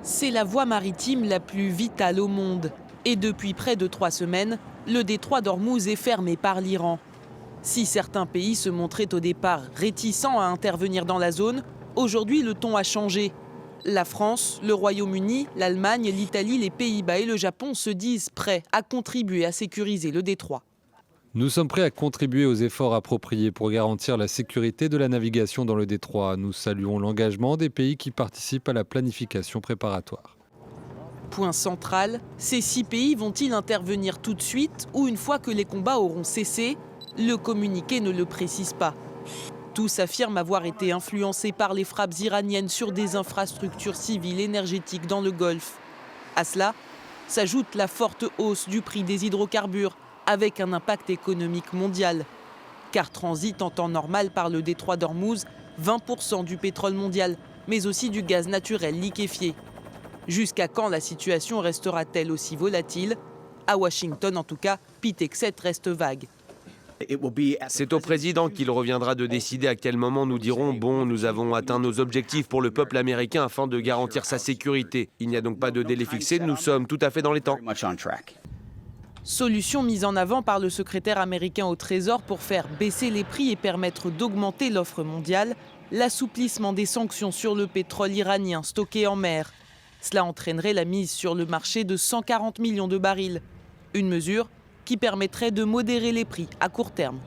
C'est la voie maritime la plus vitale au monde. Et depuis près de 3 semaines, le détroit d'Ormuz est fermé par l'Iran. Si certains pays se montraient au départ réticents à intervenir dans la zone, aujourd'hui le ton a changé. La France, le Royaume-Uni, l'Allemagne, l'Italie, les Pays-Bas et le Japon se disent prêts à contribuer à sécuriser le détroit. Nous sommes prêts à contribuer aux efforts appropriés pour garantir la sécurité de la navigation dans le détroit. Nous saluons l'engagement des pays qui participent à la planification préparatoire. Point central, ces 6 pays vont-ils intervenir tout de suite ou une fois que les combats auront cessé? Le communiqué ne le précise pas. Tous affirment avoir été influencés par les frappes iraniennes sur des infrastructures civiles énergétiques dans le Golfe. À cela s'ajoute la forte hausse du prix des hydrocarbures, avec un impact économique mondial. Car transite en temps normal par le détroit d'Ormuz 20% du pétrole mondial, mais aussi du gaz naturel liquéfié. Jusqu'à quand la situation restera-t-elle aussi volatile? À Washington, en tout cas, Pete Hegseth reste vague. C'est au président qu'il reviendra de décider à quel moment nous dirons « bon, nous avons atteint nos objectifs pour le peuple américain afin de garantir sa sécurité ». Il n'y a donc pas de délai fixé, nous sommes tout à fait dans les temps. Solution mise en avant par le secrétaire américain au Trésor pour faire baisser les prix et permettre d'augmenter l'offre mondiale, l'assouplissement des sanctions sur le pétrole iranien stocké en mer. Cela entraînerait la mise sur le marché de 140 millions de barils. Une mesure qui permettrait de modérer les prix à court terme.